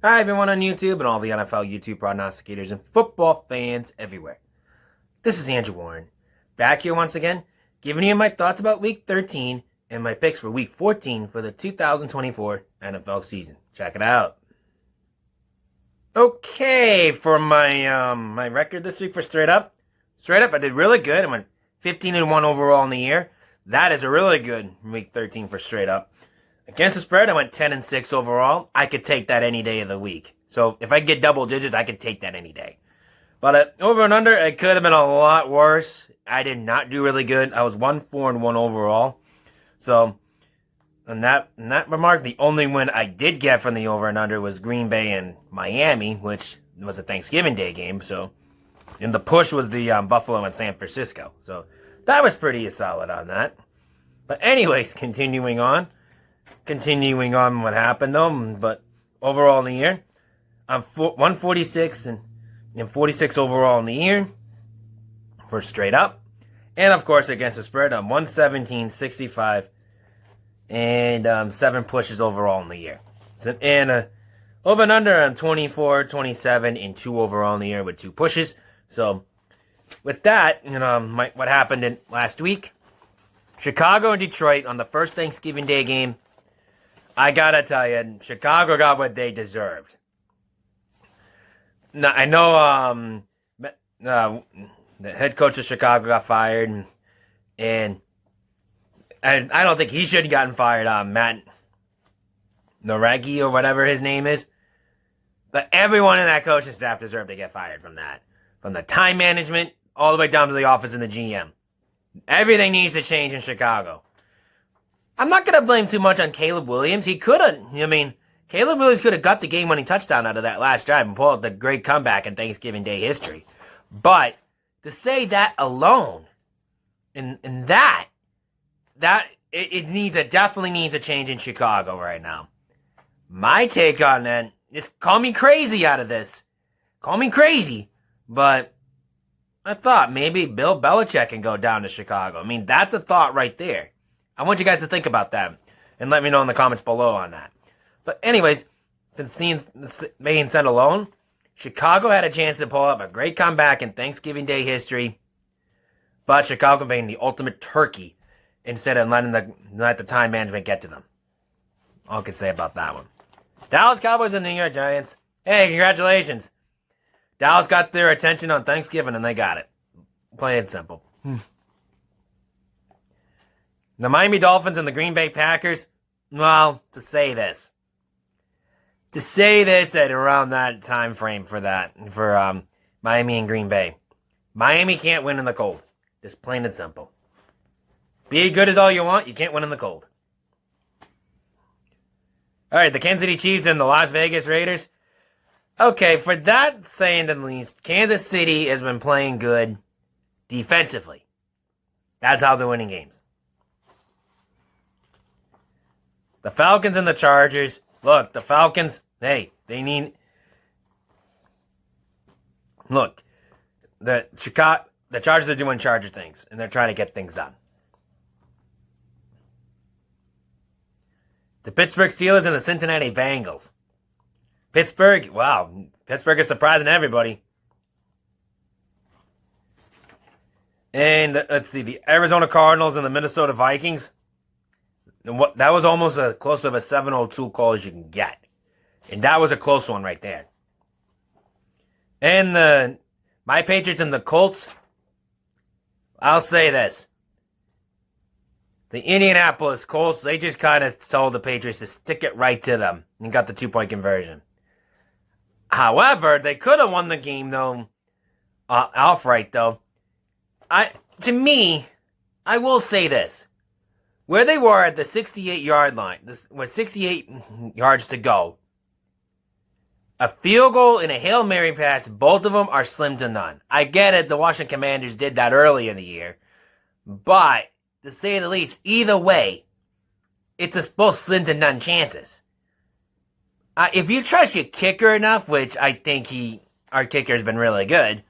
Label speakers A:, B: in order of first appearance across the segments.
A: Hi, everyone on YouTube and all the NFL YouTube prognosticators and football fans everywhere. This is Andrew Warren, back here once again, giving you my thoughts about Week 13 and my picks for Week 14 for the 2024 NFL season. Check it out. Okay, for my record this week for Straight Up, I did really good. I went 15-1 overall in the year. That is a really good Week 13 for Straight Up. Against the spread, I went 10-6 overall. I could take that any day of the week. So if I get double digits, I could take that any day. But over and under, it could have been a lot worse. I did not do really good. I was 1-4-1 overall. So, in that remark, the only win I did get from the over and under was Green Bay and Miami, which was a Thanksgiving Day game. So, and the push was the Buffalo and San Francisco. So, that was pretty solid on that. But anyways, continuing on what happened though, but overall in the year, I'm 146 and 46 overall in the year for Straight Up. And of course, against the spread, I'm 117, 65, and 7 pushes overall in the year. So, and over and under, I'm 24, 27, and 2 overall in the year with 2 pushes. So with that, what happened in last week, Chicago and Detroit on the first Thanksgiving Day game, I gotta tell you, Chicago got what they deserved. Now, I know the head coach of Chicago got fired, and I don't think he should have gotten fired. Matt Noregi or whatever his name is. But everyone in that coaching staff deserved to get fired from that. From the time management all the way down to the office and the GM. Everything needs to change in Chicago. I'm not going to blame too much on Caleb Williams. He could have, Caleb Williams could have got the game-winning touchdown out of that last drive and pulled out the great comeback in Thanksgiving Day history. But to say that alone, and that it definitely needs a change in Chicago right now. My take on that is, call me crazy out of this. Call me crazy, but I thought maybe Bill Belichick can go down to Chicago. That's a thought right there. I want you guys to think about that and let me know in the comments below on that. But anyways, being said alone, Chicago had a chance to pull up a great comeback in Thanksgiving Day history, but Chicago being the ultimate turkey instead of letting the time management get to them. All I can say about that one. Dallas Cowboys and New York Giants. Hey, congratulations. Dallas got their attention on Thanksgiving and they got it. Plain and simple. The Miami Dolphins and the Green Bay Packers, well, to say this at around that time frame for Miami and Green Bay. Miami can't win in the cold. Just plain and simple. Be good as all you want, you can't win in the cold. Alright, the Kansas City Chiefs and the Las Vegas Raiders. Okay, for that saying the least, Kansas City has been playing good defensively. That's how they're winning games. The Falcons and the Chargers. Look, the Falcons, hey, they need... Look, the Chargers are doing Charger things, and they're trying to get things done. The Pittsburgh Steelers and the Cincinnati Bengals. Pittsburgh is surprising everybody. And let's see, the Arizona Cardinals and the Minnesota Vikings. That was almost as close of a 7-2 call as you can get. And that was a close one right there. And my Patriots and the Colts, I'll say this. The Indianapolis Colts, they just kind of told the Patriots to stick it right to them and got the 2-point conversion. However, they could have won the game, though, outright, though. To me, I will say this. Where they were at the 68-yard line, with 68 yards to go, a field goal and a Hail Mary pass, both of them are slim to none. I get it, the Washington Commanders did that early in the year, but to say the least, either way, it's both slim to none chances. If you trust your kicker enough, which I think our kicker has been really good,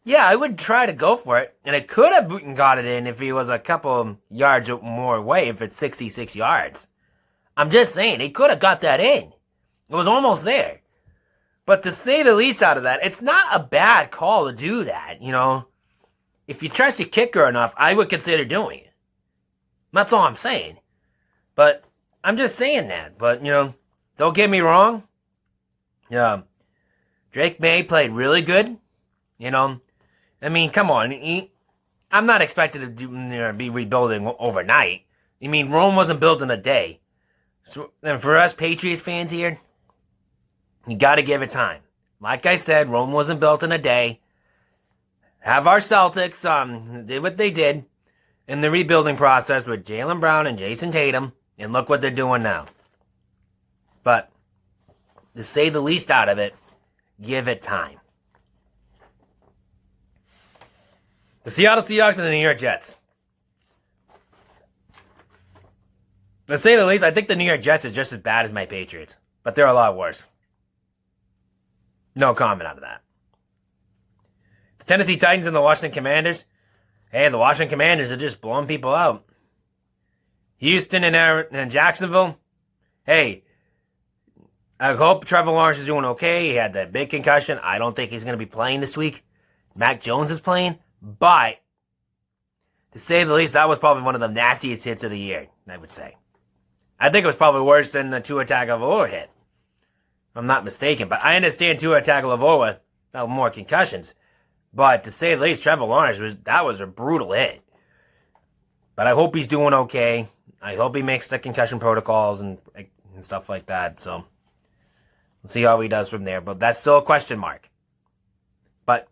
A: yeah, I would try to go for it. And it could have got it in if he was a couple yards more away, if it's 66 yards. I'm just saying, he could have got that in. It was almost there. But to say the least out of that, it's not a bad call to do that, you know. If you trust your kicker enough, I would consider doing it. That's all I'm saying. But I'm just saying that. But, you know, don't get me wrong. Drake May played really good. You know, I mean, come on. I'm not expected to be rebuilding overnight. I mean, Rome wasn't built in a day. So, and for us Patriots fans here, you got to give it time. Like I said, Rome wasn't built in a day. Have our Celtics did what they did in the rebuilding process with Jaylen Brown and Jason Tatum, and look what they're doing now. But to say the least out of it, give it time. The Seattle Seahawks and the New York Jets. To say the least, I think the New York Jets are just as bad as my Patriots, but they're a lot worse. No comment on that. The Tennessee Titans and the Washington Commanders. Hey, the Washington Commanders are just blowing people out. Houston and Jacksonville. Hey, I hope Trevor Lawrence is doing okay. He had that big concussion. I don't think he's going to be playing this week. Mac Jones is playing. But, to say the least, that was probably one of the nastiest hits of the year, I would say. I think it was probably worse than the Tua Tagovailoa hit. If I'm not mistaken. But I understand Tua Tagovailoa had more concussions. But to say the least, Trevor Lawrence, was a brutal hit. But I hope he's doing okay. I hope he makes the concussion protocols and stuff like that. So, we'll see how he does from there. But that's still a question mark. But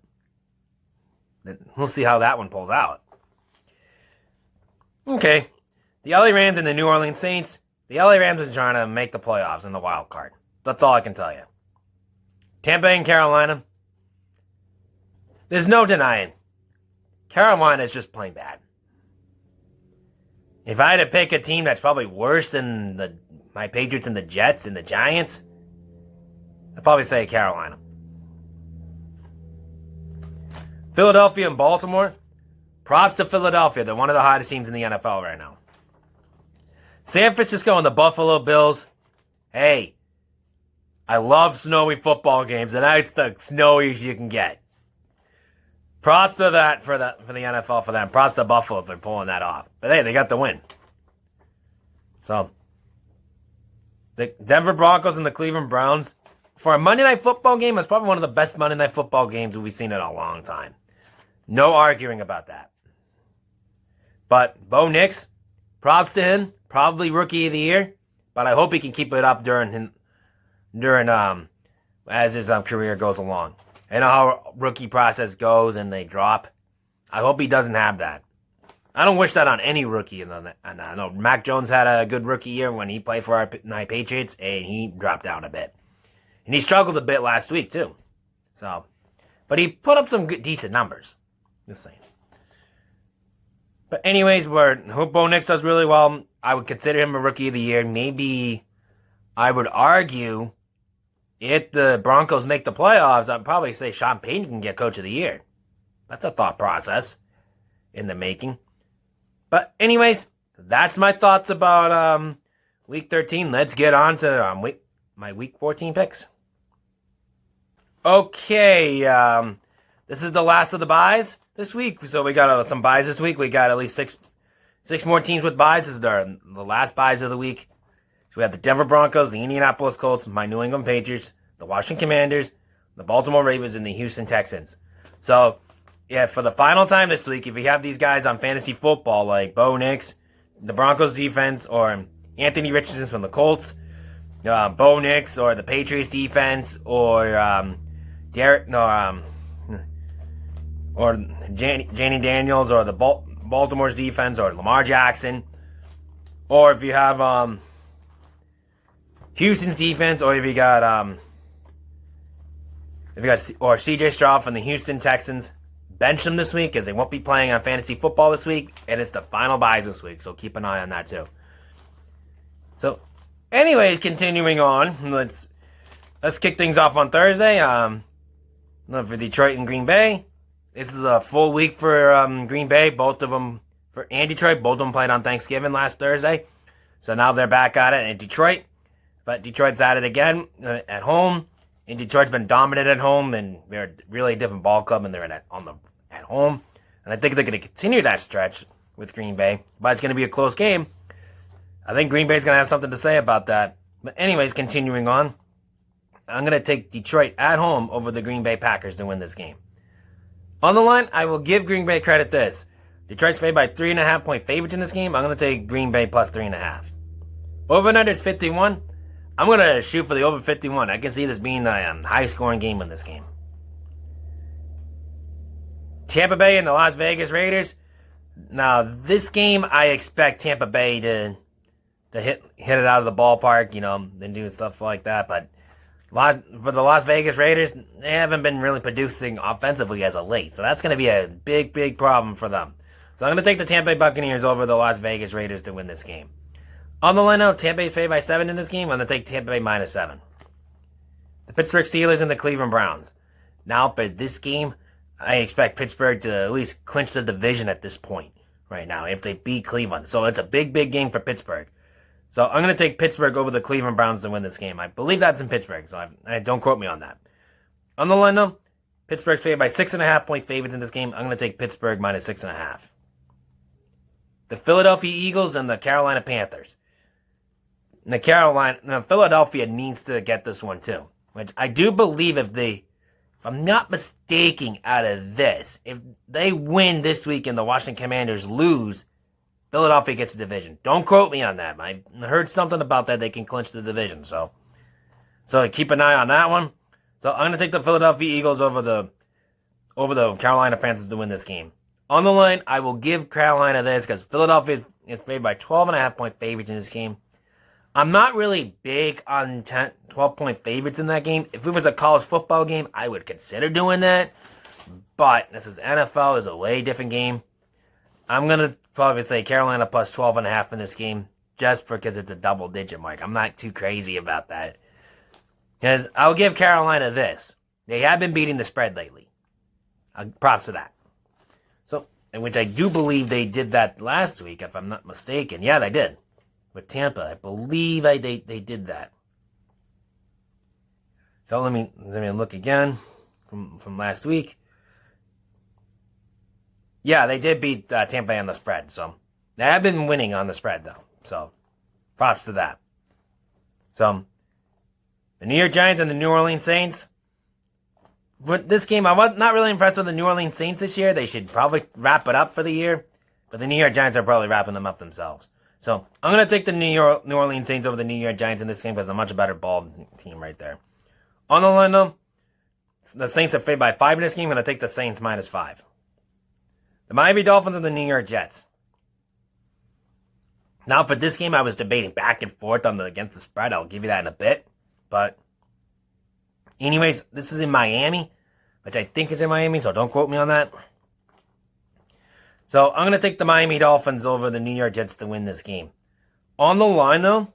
A: we'll see how that one pulls out. Okay. The LA Rams and the New Orleans Saints. The LA Rams are trying to make the playoffs in the wild card. That's all I can tell you. Tampa and Carolina. There's no denying. Carolina is just plain bad. If I had to pick a team that's probably worse than my Patriots and the Jets and the Giants, I'd probably say Carolina. Philadelphia and Baltimore. Props to Philadelphia. They're one of the hottest teams in the NFL right now. San Francisco and the Buffalo Bills. Hey, I love snowy football games, and it's the snowiest you can get. Props to that for the NFL for them. Props to Buffalo for pulling that off. But hey, they got the win. So, the Denver Broncos and the Cleveland Browns. For a Monday Night Football game, it's probably one of the best Monday Night Football games we've seen in a long time. No arguing about that. But Bo Nix, props to him. Probably Rookie of the Year. But I hope he can keep it up during as his career goes along. I know how rookie process goes and they drop. I hope he doesn't have that. I don't wish that on any rookie. And I know Mac Jones had a good rookie year when he played for my Patriots, and he dropped down a bit. And he struggled a bit last week, too. So, but he put up some good, decent numbers. Just saying. But anyways, I hope Bo Nix does really well. I would consider him a Rookie of the Year. Maybe I would argue if the Broncos make the playoffs, I'd probably say Sean Payton can get Coach of the Year. That's a thought process in the making. But anyways, that's my thoughts about Week 13. Let's get on to my Week 14 picks. Okay, this is the last of the buys this week. So we got some buys this week. We got at least six more teams with buys. This is the last buys of the week. So we have the Denver Broncos, the Indianapolis Colts, my New England Patriots, the Washington Commanders, the Baltimore Ravens, and the Houston Texans. So, yeah, for the final time this week, if you have these guys on fantasy football, like Bo Nix, the Broncos defense, or Anthony Richardson from the Colts, Bo Nix, or the Patriots defense, or Janie Daniels, or the Baltimore's defense, or Lamar Jackson, or if you have Houston's defense, or if you got CJ Stroud from the Houston Texans, bench them this week because they won't be playing on fantasy football this week, and it's the final buys this week, so keep an eye on that too. So, anyways, continuing on, let's kick things off on Thursday. For Detroit and Green Bay, this is a full week for Green Bay. Both of them and Detroit, both of them played on Thanksgiving last Thursday, so now they're back at it in Detroit. But Detroit's at it again at home, And Detroit's been dominant at home, and they're a really different ball club, and they're at home. And I think they're going to continue that stretch with Green Bay, but it's going to be a close game. I think Green Bay's going to have something to say about that. But anyways, continuing on, I'm going to take Detroit at home over the Green Bay Packers to win this game. On the line, I will give Green Bay credit this. Detroit's favored by 3.5 point favorites in this game. I'm going to take Green Bay plus 3.5. Over and under is 51. I'm going to shoot for the over 51. I can see this being a high-scoring game in this game. Tampa Bay and the Las Vegas Raiders. Now, this game, I expect Tampa Bay to hit it out of the ballpark, and do stuff like that. But for the Las Vegas Raiders, they haven't been really producing offensively as of late. So that's going to be a big, big problem for them. So I'm going to take the Tampa Bay Buccaneers over the Las Vegas Raiders to win this game. On the line out, Tampa Bay's favored by 7 in this game. I'm going to take Tampa Bay minus 7. The Pittsburgh Steelers and the Cleveland Browns. Now, for this game, I expect Pittsburgh to at least clinch the division at this point right now if they beat Cleveland. So it's a big, big game for Pittsburgh. So I'm going to take Pittsburgh over the Cleveland Browns to win this game. I believe that's in Pittsburgh, so I don't quote me on that. On the line, though, Pittsburgh's favored by 6.5 point favorites in this game. I'm going to take Pittsburgh minus 6.5. The Philadelphia Eagles and the Carolina Panthers. Philadelphia needs to get this one too. Which I do believe if I'm not mistaken out of this, if they win this week and the Washington Commanders lose, Philadelphia gets the division. Don't quote me on that. I heard something about that. They can clinch the division. So keep an eye on that one. So I'm going to take the Philadelphia Eagles over the Carolina Panthers to win this game. On the line, I will give Carolina this because Philadelphia is favored by 12.5 point favorites in this game. I'm not really big on 12 point favorites in that game. If it was a college football game, I would consider doing that. But this is NFL, is a way different game. I'm going to probably say Carolina plus 12.5 in this game just because it's a double digit mark. I'm not too crazy about that. Because I'll give Carolina this. They have been beating the spread lately. Props to that. So, in which I do believe they did that last week, if I'm not mistaken. Yeah, they did. With Tampa, I believe they did that. So let me look again from last week. Yeah, they did beat Tampa Bay on the spread. So they have been winning on the spread though. So props to that. So the New York Giants and the New Orleans Saints. With this game, I was not really impressed with the New Orleans Saints this year. They should probably wrap it up for the year. But the New York Giants are probably wrapping them up themselves. So I'm going to take the New Orleans Saints over the New York Giants in this game because they're a much better ball team right there. On the line, though, the Saints are favored by 5 in this game. I'm going to take the Saints minus 5. The Miami Dolphins and the New York Jets. Now, for this game, I was debating back and forth against the spread. I'll give you that in a bit. But anyways, this is in Miami, which I think is in Miami, so don't quote me on that. So I'm going to take the Miami Dolphins over the New York Jets to win this game. On the line, though,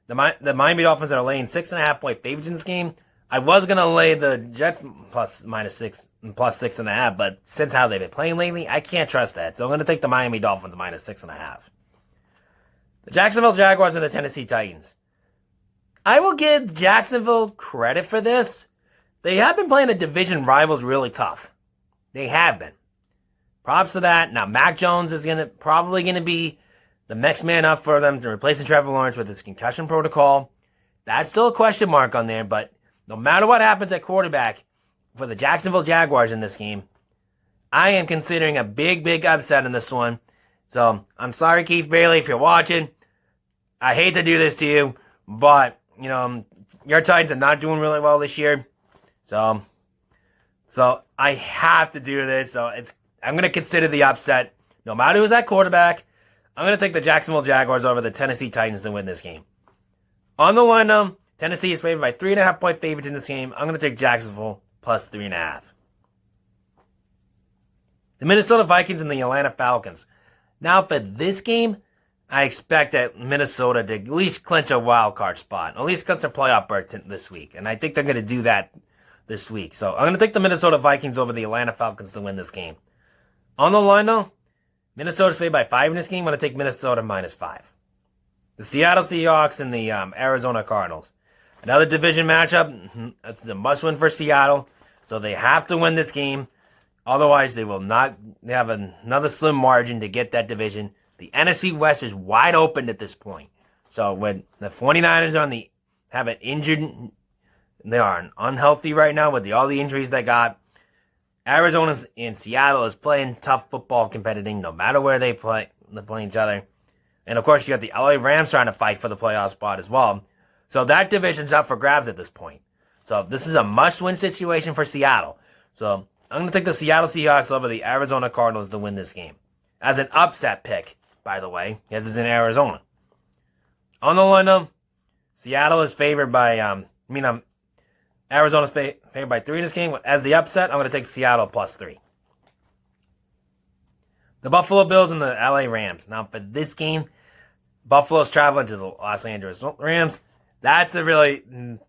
A: the Miami Dolphins are laying 6.5 point favorites in this game. I was going to lay the Jets plus 6.5, but since how they've been playing lately, I can't trust that. So I'm going to take the Miami Dolphins minus 6.5. The Jacksonville Jaguars and the Tennessee Titans. I will give Jacksonville credit for this. They have been playing the division rivals really tough. They have been. Props to that. Now, Mac Jones is probably going to be the next man up for them to replace Trevor Lawrence with his concussion protocol. That's still a question mark on there, but no matter what happens at quarterback for the Jacksonville Jaguars in this game, I am considering a big, big upset in this one. So, I'm sorry, Keith Bailey, if you're watching. I hate to do this to you, but, your Titans are not doing really well this year. So I have to do this. So, I'm going to consider the upset. No matter who's at quarterback, I'm going to take the Jacksonville Jaguars over the Tennessee Titans to win this game. On the line, though, Tennessee is favored by 3.5 point favorites in this game. I'm going to take Jacksonville plus 3.5. The Minnesota Vikings and the Atlanta Falcons. Now, for this game, I expect that Minnesota to at least clinch a wild card spot. At least clinch a playoff berth this week. And I think they're going to do that this week. So I'm going to take the Minnesota Vikings over the Atlanta Falcons to win this game. On the line, though, Minnesota's favored by 5 in this game. I'm going to take Minnesota minus 5. The Seattle Seahawks and the Arizona Cardinals. Another division matchup. That's a must-win for Seattle. So they have to win this game. Otherwise, they will not have another slim margin to get that division. The NFC West is wide open at this point. So when the 49ers have an injured, they are unhealthy right now with all the injuries they got. Arizona and Seattle is playing tough football, competitive no matter where they play. They play each other. And of course, you got the LA Rams trying to fight for the playoff spot as well. So that division's up for grabs at this point. So this is a must-win situation for Seattle. So I'm going to take the Seattle Seahawks over the Arizona Cardinals to win this game. As an upset pick, by the way, as it's in Arizona. On the lineup, Seattle is favored by, Arizona's favored by 3 in this game. As the upset, I'm going to take Seattle +3. The Buffalo Bills and the LA Rams. Now, for this game, Buffalo's traveling to the Los Angeles Rams. That's a really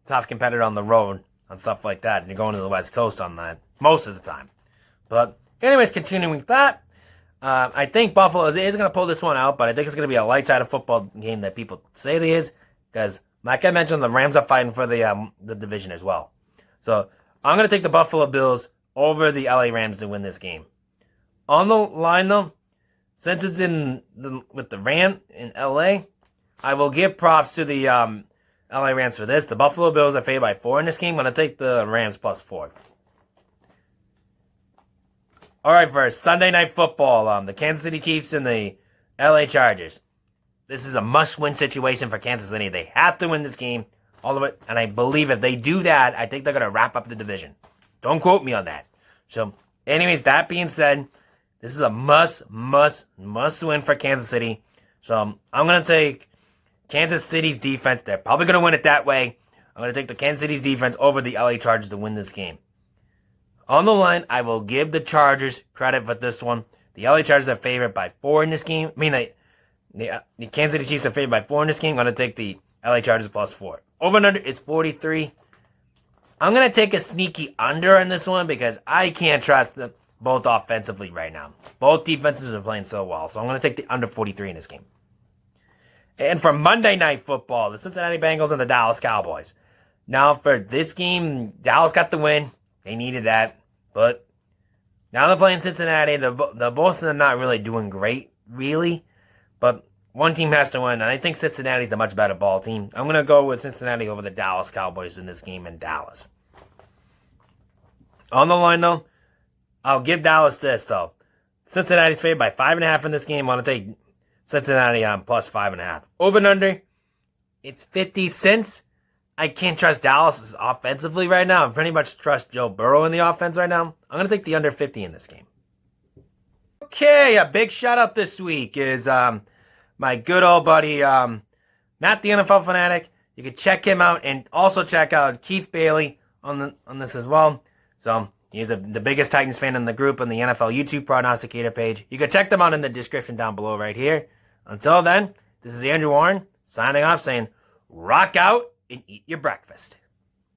A: tough competitor on the road on stuff like that. And you're going to the West Coast on that most of the time. But anyways, continuing with that, I think Buffalo is going to pull this one out, but I think it's going to be a light-sided football game that people say it is. Because, like I mentioned, the Rams are fighting for the division as well. So I'm going to take the Buffalo Bills over the LA Rams to win this game. On the line, though, since it's with the Ram in LA, I will give props to the LA Rams for this. The Buffalo Bills are favored by 4 in this game. I'm going to take the Rams +4. All right, for Sunday Night Football, the Kansas City Chiefs and the LA Chargers. This is a must-win situation for Kansas City. They have to win this game, all of it. And I believe if they do that, I think they're going to wrap up the division. Don't quote me on that. So, anyways, that being said, this is a must-win for Kansas City. So, I'm going to take Kansas City's defense. They're probably going to win it that way. I'm going to take the Kansas City's defense over the LA Chargers to win this game. On the line, I will give the Chargers credit for this one. The LA Chargers are favored by 4 in this game. The Kansas City Chiefs are favored by 4 in this game. I'm going to take the LA Chargers +4. Over and under is 43. I'm going to take a sneaky under in this one because I can't trust them both offensively right now. Both defenses are playing so well. So I'm going to take the under 43 in this game. And for Monday Night Football, the Cincinnati Bengals and the Dallas Cowboys. Now for this game, Dallas got the win. They needed that. But now they're playing Cincinnati. They're both of them not really doing great, really. But one team has to win, and I think Cincinnati's a much better ball team. I'm going to go with Cincinnati over the Dallas Cowboys in this game in Dallas. On the line, though, I'll give Dallas this, though. Cincinnati's favored by 5.5 in this game. I'm going to take Cincinnati on +5.5. Over and under, it's 50 cents. I can't trust Dallas offensively right now. I pretty much trust Joe Burrow in the offense right now. I'm going to take the under 50 in this game. Okay, a big shout out this week is my good old buddy, Matt the NFL Fanatic. You can check him out and also check out Keith Bailey on this as well. So he's the biggest Titans fan in the group on the NFL YouTube prognosticator page. You can check them out in the description down below right here. Until then, this is Andrew Warren signing off saying, rock out and eat your breakfast.